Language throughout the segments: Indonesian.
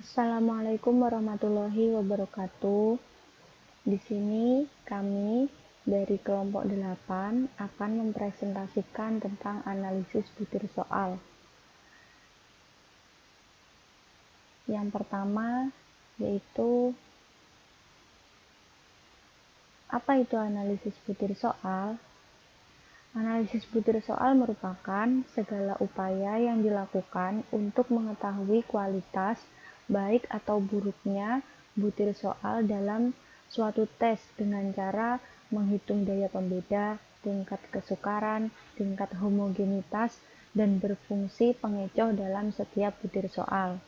Assalamualaikum warahmatullahi wabarakatuh. Di sini kami dari kelompok 8 akan mempresentasikan tentang analisis butir soal. Yang pertama yaitu apa itu analisis butir soal? Analisis butir soal merupakan segala upaya yang dilakukan untuk mengetahui kualitas baik atau buruknya butir soal dalam suatu tes dengan cara menghitung daya pembeda, tingkat kesukaran, tingkat homogenitas, dan berfungsi pengecoh dalam setiap butir soal.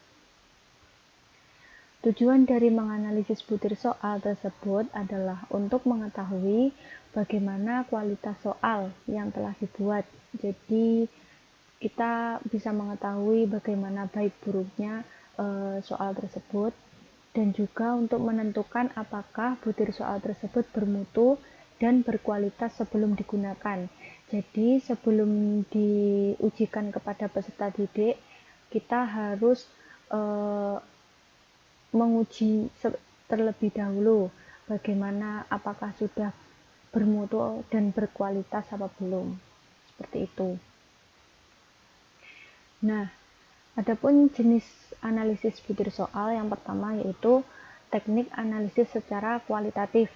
Tujuan dari menganalisis butir soal tersebut adalah untuk mengetahui bagaimana kualitas soal yang telah dibuat. Jadi kita bisa mengetahui bagaimana baik buruknya soal tersebut, dan juga untuk menentukan apakah butir soal tersebut bermutu dan berkualitas sebelum digunakan. Jadi sebelum diujikan kepada peserta didik, kita harus menguji terlebih dahulu bagaimana apakah sudah bermutu dan berkualitas apa belum, seperti itu. Nah, adapun jenis analisis butir soal yang pertama yaitu teknik analisis secara kualitatif.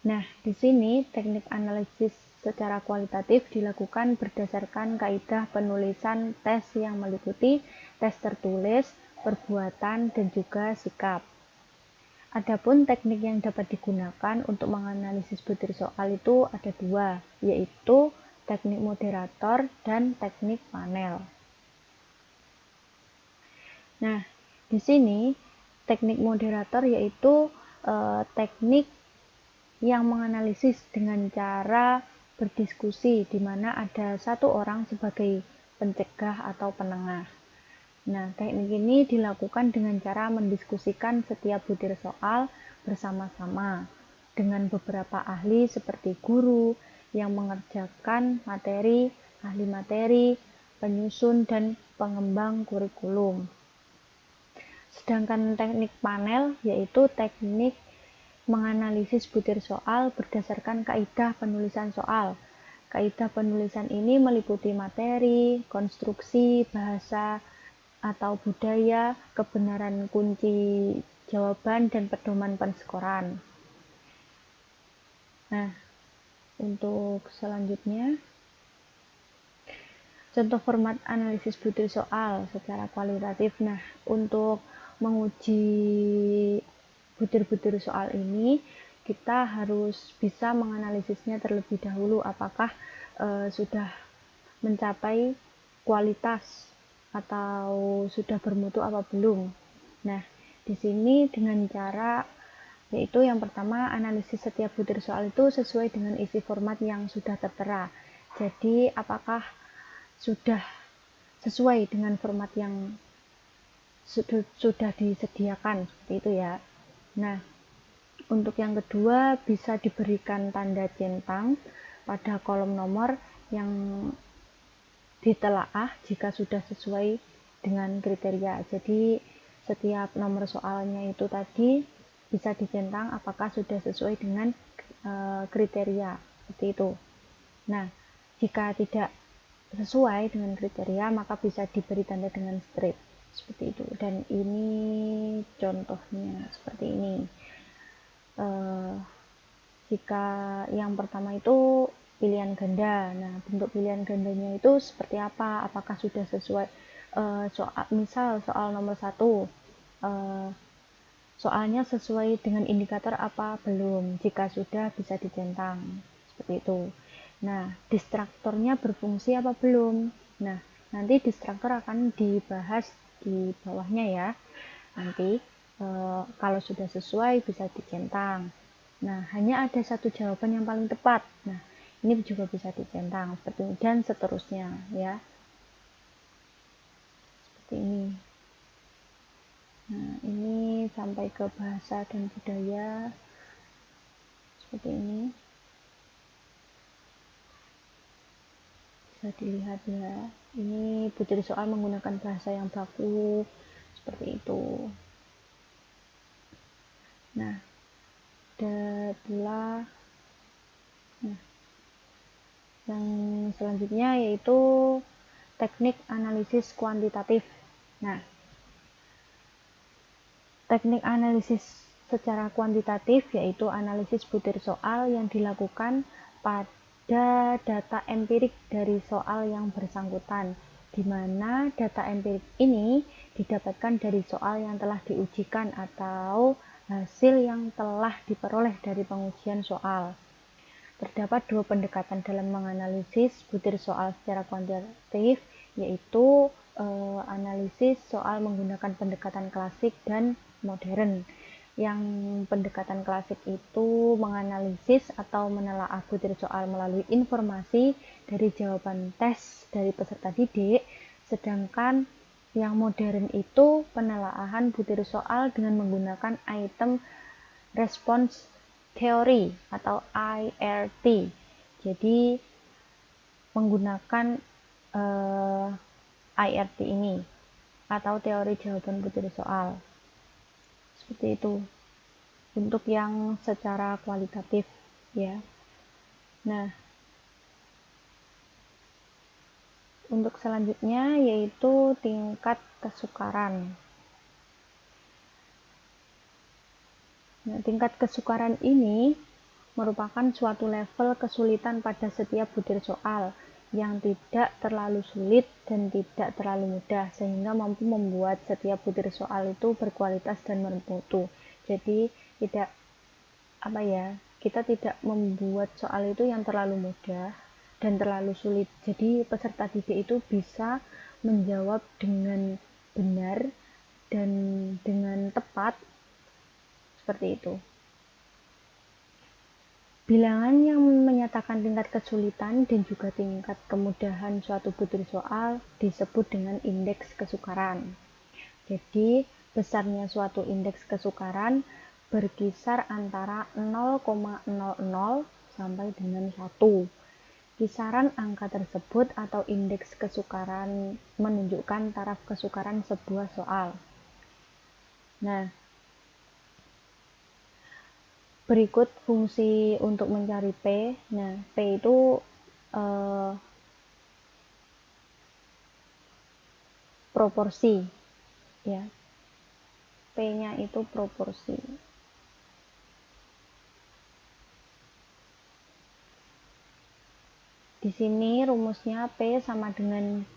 Nah, di sini teknik analisis secara kualitatif dilakukan berdasarkan kaidah penulisan tes yang meliputi tes tertulis, perbuatan, dan juga sikap. Adapun teknik yang dapat digunakan untuk menganalisis butir soal itu ada dua, yaitu teknik moderator dan teknik panel. Nah, di sini teknik moderator yaitu teknik yang menganalisis dengan cara berdiskusi, di mana ada satu orang sebagai pencegah atau penengah. Nah, teknik ini dilakukan dengan cara mendiskusikan setiap butir soal bersama-sama dengan beberapa ahli seperti guru yang mengerjakan materi, ahli materi, penyusun, dan pengembang kurikulum. Sedangkan teknik panel yaitu teknik menganalisis butir soal berdasarkan kaidah penulisan soal. Kaidah penulisan ini meliputi materi, konstruksi, bahasa atau budaya, kebenaran kunci jawaban, dan pedoman penskoran. Nah, untuk selanjutnya, contoh format analisis butir soal secara kualitatif. Nah, untuk menguji butir-butir soal ini, kita harus bisa menganalisisnya terlebih dahulu apakah sudah mencapai kualitas atau sudah bermutu apa belum. Nah, di sini dengan cara yaitu yang pertama, analisis setiap butir soal itu sesuai dengan isi format yang sudah tertera. Jadi apakah sudah sesuai dengan format yang sudah disediakan, seperti itu ya. Nah, untuk yang kedua, bisa diberikan tanda centang pada kolom nomor yang ditelaah jika sudah sesuai dengan kriteria. Jadi setiap nomor soalnya itu tadi bisa dicentang apakah sudah sesuai dengan kriteria, seperti itu. Nah, jika tidak sesuai dengan kriteria maka bisa diberi tanda dengan strip, seperti itu. Dan ini contohnya seperti ini. Jika yang pertama itu pilihan ganda. Nah, bentuk pilihan gandanya itu seperti apa? Apakah sudah sesuai misal soal nomor 1 soalnya sesuai dengan indikator apa belum? Jika sudah bisa dicentang, seperti itu. Nah, distraktornya berfungsi apa belum? Nah, nanti distraktor akan dibahas di bawahnya ya. Nanti kalau sudah sesuai bisa dicentang. Nah, hanya ada satu jawaban yang paling tepat. Nah, ini juga bisa dicentang seperti ini, dan seterusnya ya. Seperti ini. Nah, ini sampai ke bahasa dan budaya. Seperti ini. Bisa dilihat ya. Ini butir soal menggunakan bahasa yang baku, seperti itu. Nah, ada pula yang selanjutnya yaitu teknik analisis kuantitatif. Nah, teknik analisis secara kuantitatif yaitu analisis butir soal yang dilakukan pada data empirik dari soal yang bersangkutan, di mana data empirik ini didapatkan dari soal yang telah diujikan atau hasil yang telah diperoleh dari pengujian soal. Terdapat dua pendekatan dalam menganalisis butir soal secara kuantitatif, yaitu analisis soal menggunakan pendekatan klasik dan modern. Yang pendekatan klasik itu menganalisis atau menelaah butir soal melalui informasi dari jawaban tes dari peserta didik, sedangkan yang modern itu penelaahan butir soal dengan menggunakan item response theory atau IRT. Jadi menggunakan IRT ini atau teori jawaban butir soal. Seperti itu. Untuk yang secara kualitatif ya. Nah, untuk selanjutnya yaitu tingkat kesukaran. Nah, tingkat kesukaran ini merupakan suatu level kesulitan pada setiap butir soal yang tidak terlalu sulit dan tidak terlalu mudah, sehingga mampu membuat setiap butir soal itu berkualitas dan bermutu. Jadi kita tidak membuat soal itu yang terlalu mudah dan terlalu sulit. Jadi peserta didik itu bisa menjawab dengan benar dan dengan tepat, seperti itu. Bilangan yang menyatakan tingkat kesulitan dan juga tingkat kemudahan suatu butir soal disebut dengan indeks kesukaran. Jadi, besarnya suatu indeks kesukaran berkisar antara 0,00 sampai dengan 1. Kisaran angka tersebut atau indeks kesukaran menunjukkan taraf kesukaran sebuah soal. Nah, berikut fungsi untuk mencari P. Nah, P itu proporsi ya. P-nya itu proporsi. Di sini rumusnya P sama dengan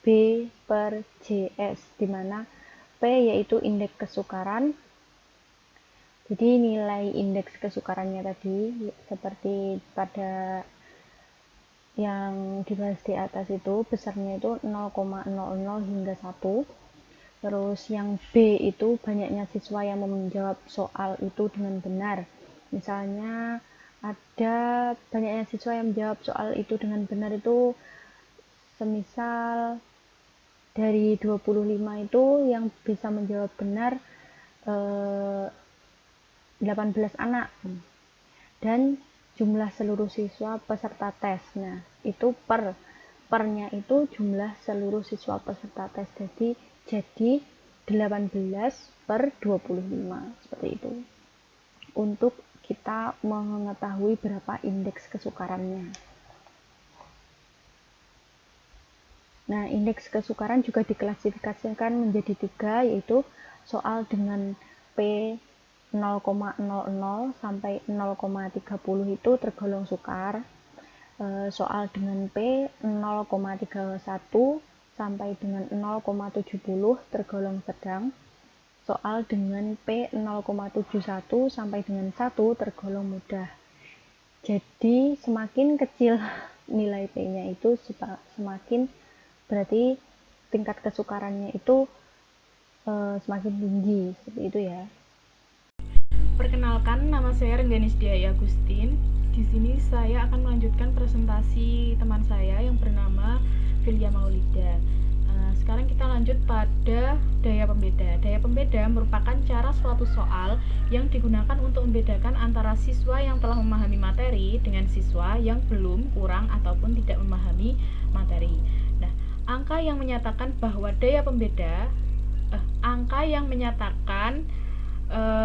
B per JS, di mana P yaitu indeks kesukaran. Jadi nilai indeks kesukarannya tadi seperti pada yang dibahas di atas itu besarnya itu 0,00 hingga 1. Terus yang B itu banyaknya siswa yang menjawab soal itu dengan benar. Misalnya ada banyaknya siswa yang menjawab soal itu dengan benar itu semisal dari 25 itu yang bisa menjawab benar 18 anak dan jumlah seluruh siswa peserta tes. Nah, itu pernya itu jumlah seluruh siswa peserta tes. Jadi 18 per 25 seperti itu. Untuk kita mengetahui berapa indeks kesukarannya. Nah, indeks kesukaran juga diklasifikasikan menjadi 3, yaitu soal dengan P 0,00 sampai 0,30 itu tergolong sukar. Soal dengan P 0,31 sampai dengan 0,70 tergolong sedang. Soal dengan P 0,71 sampai dengan 1 tergolong mudah. Jadi semakin kecil nilai P-nya itu semakin berarti tingkat kesukarannya itu semakin tinggi, seperti itu ya. Perkenalkan, nama saya Rengganis Diaya Agustin. Di sini saya akan melanjutkan presentasi teman saya yang bernama Filia Maulida. Sekarang kita lanjut pada daya pembeda. Daya pembeda merupakan cara suatu soal yang digunakan untuk membedakan antara siswa yang telah memahami materi dengan siswa yang belum, kurang, ataupun tidak memahami materi. Nah, angka yang menyatakan bahwa daya pembeda, angka yang menyatakan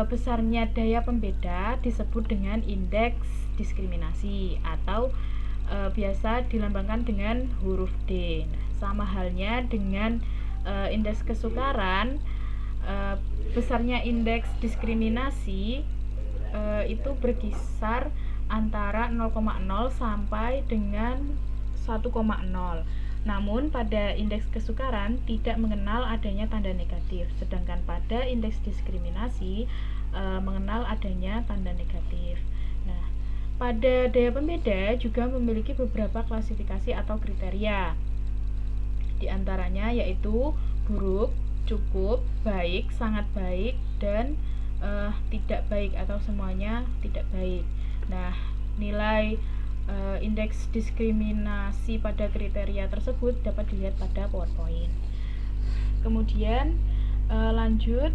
besarnya daya pembeda disebut dengan indeks diskriminasi atau biasa dilambangkan dengan huruf D. Nah, sama halnya dengan indeks kesukaran, besarnya indeks diskriminasi itu berkisar antara 0,0 sampai dengan 1,0. Namun pada indeks kesukaran tidak mengenal adanya tanda negatif, sedangkan pada indeks diskriminasi mengenal adanya tanda negatif. Nah, pada daya pembeda juga memiliki beberapa klasifikasi atau kriteria. Di antaranya yaitu buruk, cukup, baik, sangat baik, dan tidak baik atau semuanya tidak baik. Nah, nilai indeks diskriminasi pada kriteria tersebut dapat dilihat pada PowerPoint. Kemudian lanjut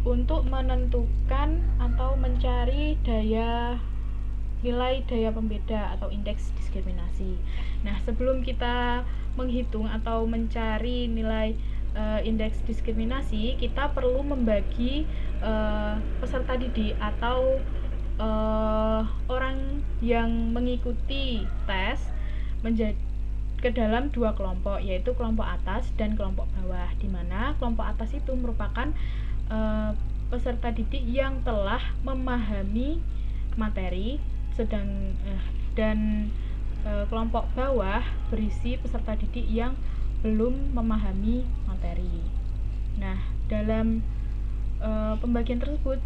untuk menentukan atau mencari nilai daya pembeda atau indeks diskriminasi. Nah, sebelum kita menghitung atau mencari nilai indeks diskriminasi, kita perlu membagi peserta didik atau orang yang mengikuti tes menjadi ke dalam dua kelompok, yaitu kelompok atas dan kelompok bawah, di mana kelompok atas itu merupakan peserta didik yang telah memahami materi, dan kelompok bawah berisi peserta didik yang belum memahami materi. Nah, dalam pembagian tersebut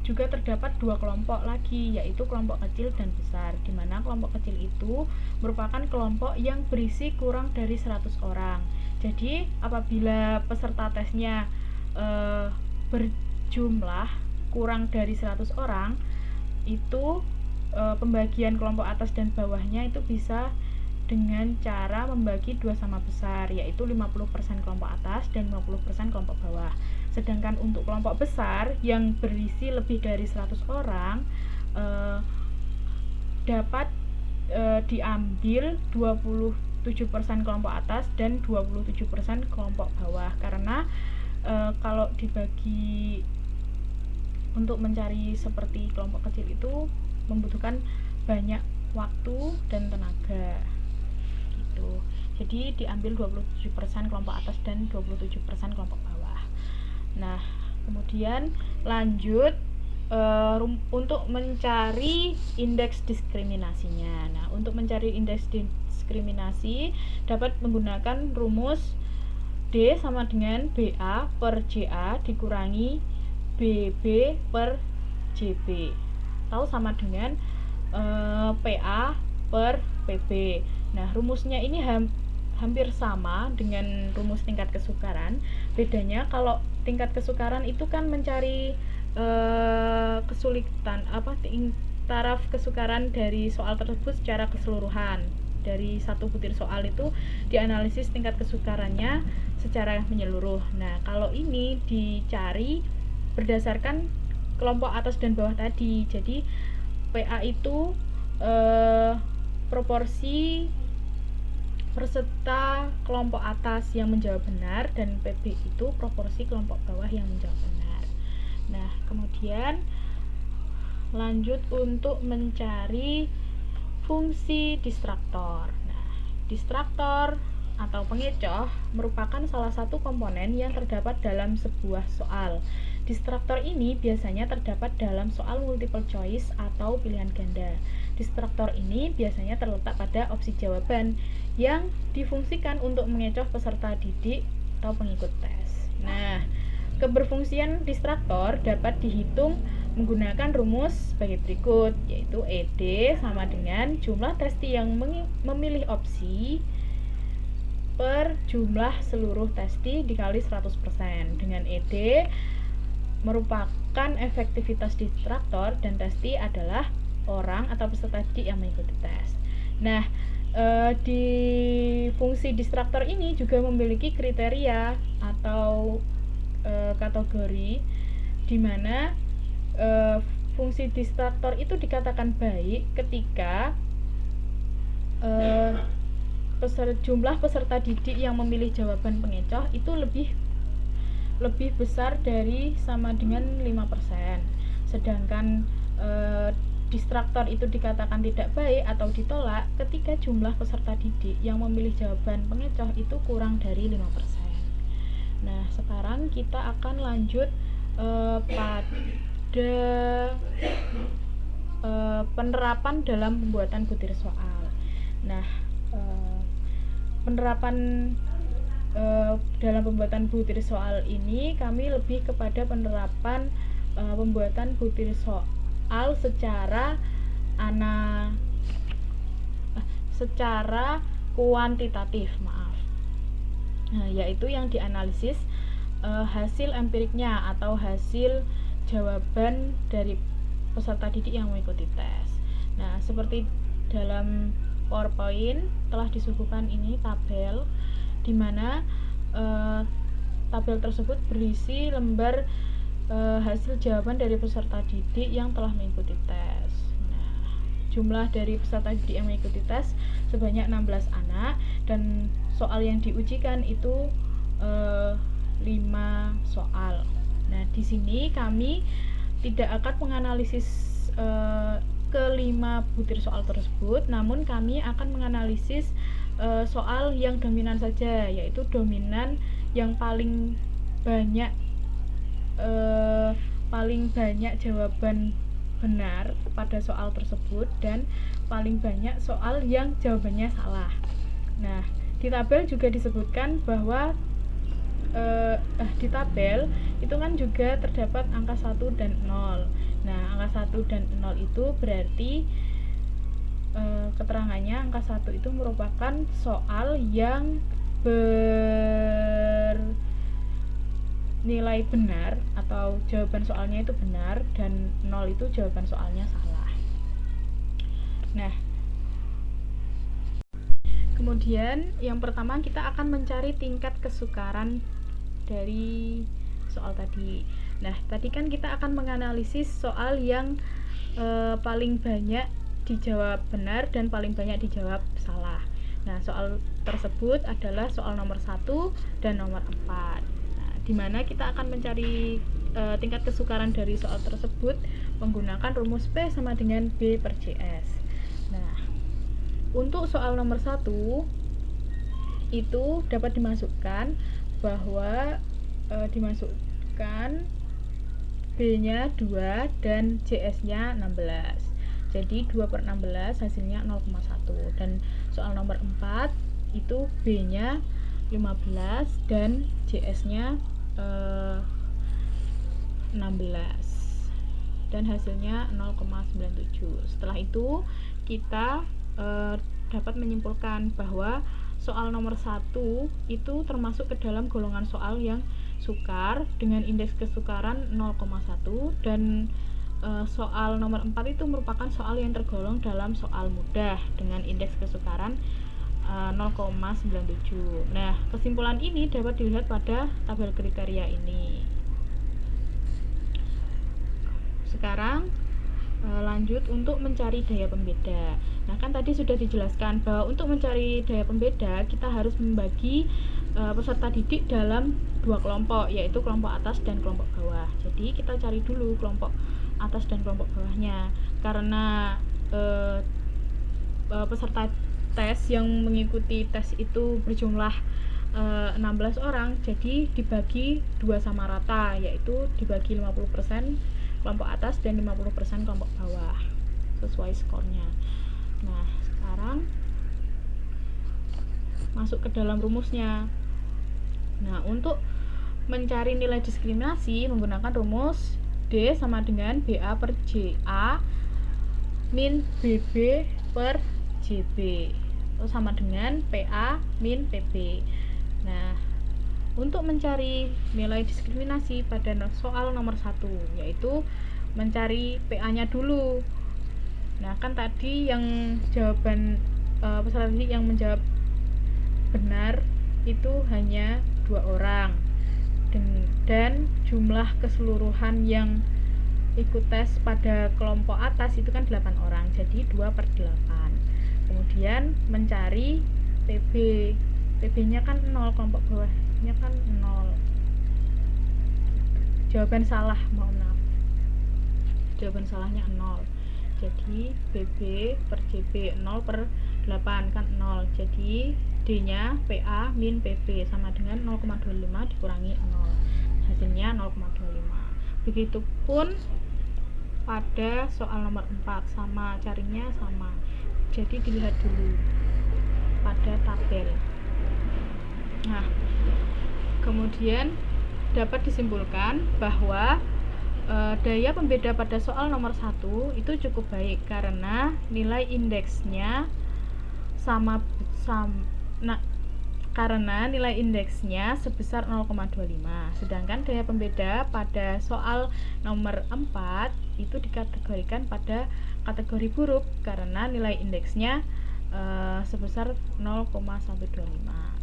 juga terdapat dua kelompok lagi, yaitu kelompok kecil dan besar, di mana kelompok kecil itu merupakan kelompok yang berisi kurang dari 100 orang. Jadi apabila peserta tesnya berjumlah kurang dari 100 orang, itu pembagian kelompok atas dan bawahnya itu bisa dengan cara membagi dua sama besar, yaitu 50% kelompok atas dan 50% kelompok bawah. Sedangkan untuk kelompok besar yang berisi lebih dari 100 orang dapat diambil 27% kelompok atas dan 27% kelompok bawah, karena kalau dibagi untuk mencari seperti kelompok kecil itu membutuhkan banyak waktu dan tenaga gitu. Jadi diambil 27% kelompok atas dan 27% kelompok bawah. Nah, kemudian lanjut untuk mencari indeks diskriminasinya. Nah, untuk mencari indeks diskriminasi dapat menggunakan rumus D sama dengan BA per JA dikurangi BB per JB, atau sama dengan PA per PB. Nah, rumusnya ini hampir sama dengan rumus tingkat kesukaran. Bedanya kalau tingkat kesukaran itu kan mencari kesulitan taraf kesukaran dari soal tersebut secara keseluruhan. Dari satu butir soal itu dianalisis tingkat kesukarannya secara menyeluruh. Nah, kalau ini dicari berdasarkan kelompok atas dan bawah tadi. Jadi PA itu proporsi peserta kelompok atas yang menjawab benar, dan PB itu proporsi kelompok bawah yang menjawab benar. Nah, kemudian lanjut untuk mencari fungsi distraktor. Nah, distraktor atau pengecoh merupakan salah satu komponen yang terdapat dalam sebuah soal. Distraktor ini biasanya terdapat dalam soal multiple choice atau pilihan ganda. Distraktor ini biasanya terletak pada opsi jawaban yang difungsikan untuk mengecoh peserta didik atau pengikut tes. Nah, keberfungsian distraktor dapat dihitung menggunakan rumus sebagai berikut, yaitu ED sama dengan jumlah testi yang memilih opsi per jumlah seluruh testi dikali 100%, dengan ED merupakan efektivitas distraktor dan testi adalah orang atau peserta didik yang mengikuti tes. Nah, di fungsi distraktor ini juga memiliki kriteria atau kategori, di mana fungsi distraktor itu dikatakan baik ketika jumlah peserta didik yang memilih jawaban pengecoh itu lebih lebih besar dari sama dengan 5%. Sedangkan distraktor itu dikatakan tidak baik atau ditolak ketika jumlah peserta didik yang memilih jawaban pengecoh itu kurang dari 5%. Nah, sekarang kita akan lanjut pada penerapan dalam pembuatan butir soal. Nah, penerapan dalam pembuatan butir soal ini kami lebih kepada penerapan pembuatan butir soal secara kuantitatif, yaitu yang dianalisis hasil empiriknya atau hasil jawaban dari peserta didik yang mengikuti tes. Nah, seperti dalam PowerPoint telah disuguhkan ini tabel di mana tabel tersebut berisi lembar hasil jawaban dari peserta didik yang telah mengikuti tes. Nah, jumlah dari peserta didik yang mengikuti tes sebanyak 16 anak dan soal yang diujikan itu 5 soal. Nah, di sini kami tidak akan menganalisis kelima butir soal tersebut, namun kami akan menganalisis soal yang dominan saja, yaitu dominan yang paling banyak jawaban benar pada soal tersebut dan paling banyak soal yang jawabannya salah. Nah, di tabel juga disebutkan bahwa di tabel itu kan juga terdapat angka 1 dan 0. Nah, angka 1 dan 0 itu berarti keterangannya angka 1 itu merupakan soal yang bernilai benar atau jawaban soalnya itu benar dan 0 itu jawaban soalnya salah. Nah, kemudian yang pertama kita akan mencari tingkat kesukaran dari soal tadi. Nah, tadi kan kita akan menganalisis soal yang paling banyak dijawab benar dan paling banyak dijawab salah. Nah, soal tersebut adalah soal nomor 1 dan nomor 4. Nah, di mana kita akan mencari tingkat kesukaran dari soal tersebut menggunakan rumus P sama dengan B per JS. Nah, untuk soal nomor 1 itu dapat dimasukkan bahwa dimasukkan B-nya 2 dan JS-nya 16. Jadi 2 per 16 hasilnya 0,1. Dan soal nomor 4 itu B-nya 15 dan JS-nya 16 dan hasilnya 0,97. Setelah itu kita dapat menyimpulkan bahwa soal nomor 1 itu termasuk ke dalam golongan soal yang sukar dengan indeks kesukaran 0,1 dan soal nomor 4 itu merupakan soal yang tergolong dalam soal mudah dengan indeks kesukaran 0,97. Nah, kesimpulan ini dapat dilihat pada tabel kriteria ini. Sekarang lanjut untuk mencari daya pembeda. Nah, kan tadi sudah dijelaskan bahwa untuk mencari daya pembeda kita harus membagi peserta didik dalam 2 kelompok, yaitu kelompok atas dan kelompok bawah. Jadi kita cari dulu kelompok atas dan kelompok bawahnya. Karena peserta tes yang mengikuti tes itu berjumlah 16 orang, jadi dibagi 2 sama rata, yaitu dibagi 50% kelompok atas dan 50% kelompok bawah sesuai skornya. Nah, sekarang masuk ke dalam rumusnya. Nah, untuk mencari nilai diskriminasi menggunakan rumus D sama dengan BA per JA min BB per JB atau sama dengan PA min PB. Nah, untuk mencari nilai diskriminasi pada soal nomor 1 yaitu mencari PA-nya dulu. Nah, kan tadi yang jawaban peserta didik yang menjawab benar itu hanya 2 orang dan jumlah keseluruhan yang ikut tes pada kelompok atas itu kan 8 orang, jadi 2 per 8. Kemudian mencari PB nya kan 0, kelompok bawahnya kan 0. jawaban salah, mohon maaf, jawaban salahnya 0. Jadi BB per JB 0 per 8 kan 0. Jadi D nya PA min PB sama dengan 0,25 dikurangi 0, hasilnya 0,25. Begitupun pada soal nomor 4, sama, carinya sama. Jadi dilihat dulu pada tabel. Nah, kemudian dapat disimpulkan bahwa daya pembeda pada soal nomor 1 itu cukup baik karena nilai indeksnya karena nilai indeksnya sebesar 0,25. Sedangkan daya pembeda pada soal nomor 4 itu dikategorikan pada kategori buruk karena nilai indeksnya sebesar 0,125.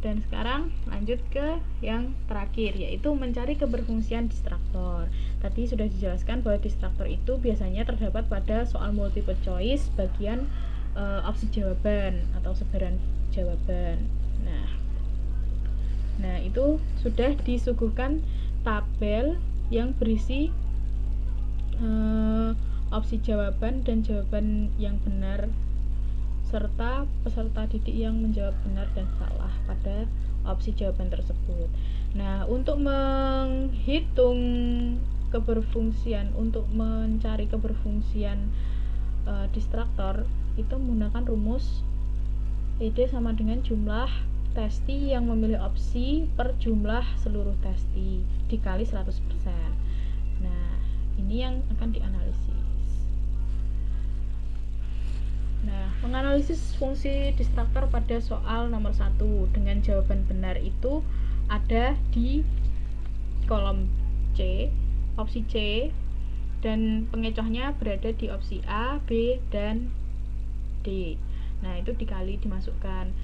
Dan sekarang lanjut ke yang terakhir, yaitu mencari keberfungsian distraktor. Tadi sudah dijelaskan bahwa distraktor itu biasanya terdapat pada soal multiple choice bagian opsi jawaban atau sebaran jawaban. Nah, itu sudah disuguhkan tabel yang berisi opsi jawaban dan jawaban yang benar serta peserta didik yang menjawab benar dan salah pada opsi jawaban tersebut. Nah, untuk menghitung keberfungsian, untuk mencari keberfungsian distraktor itu menggunakan rumus ED sama dengan jumlah testi yang memilih opsi per jumlah seluruh testi dikali 100%. Nah, ini yang akan dianalisis. Nah, menganalisis fungsi distraktor pada soal nomor 1 dengan jawaban benar itu ada di kolom C, opsi C, dan pengecohnya berada di opsi A, B, dan D. Nah, itu dikali dimasukkan.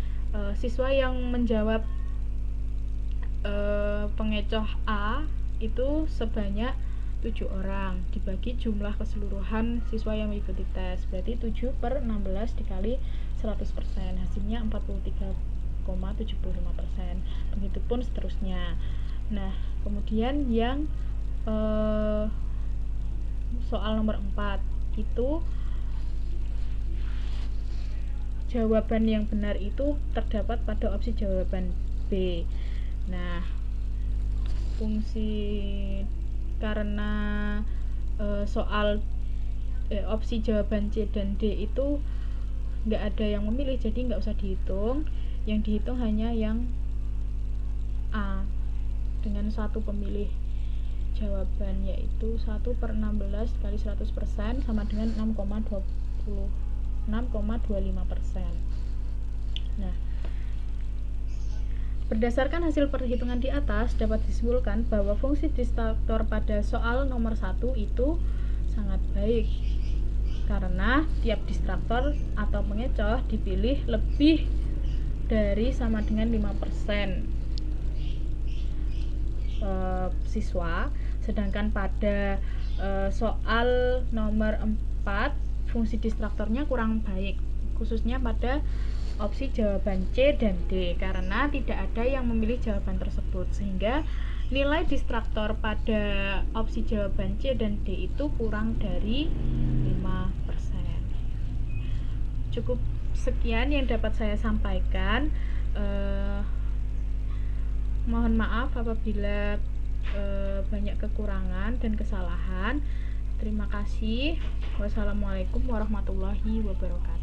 Siswa yang menjawab pengecoh A itu sebanyak 7 orang dibagi jumlah keseluruhan siswa yang mengikuti tes, berarti 7 per 16 dikali 100%, hasilnya 43,75%. Begitupun seterusnya. Nah, kemudian yang soal nomor 4 itu jawaban yang benar itu terdapat pada opsi jawaban B. Nah, fungsi karena soal opsi jawaban C dan D itu nggak ada yang memilih, jadi nggak usah dihitung. Yang dihitung hanya yang A dengan satu pemilih jawaban, yaitu 1 per 16 kali 100% sama dengan 6,25%. Nah, berdasarkan hasil perhitungan di atas, dapat disimpulkan bahwa fungsi distraktor pada soal nomor 1 itu sangat baik karena tiap distraktor atau pengecoh dipilih lebih dari sama dengan 5% siswa. Sedangkan pada soal nomor 4 fungsi distraktornya kurang baik, khususnya pada opsi jawaban C dan D karena tidak ada yang memilih jawaban tersebut, sehingga nilai distraktor pada opsi jawaban C dan D itu kurang dari 5%. Cukup sekian yang dapat saya sampaikan. Mohon maaf apabila banyak kekurangan dan kesalahan. Terima kasih. Wassalamualaikum warahmatullahi wabarakatuh.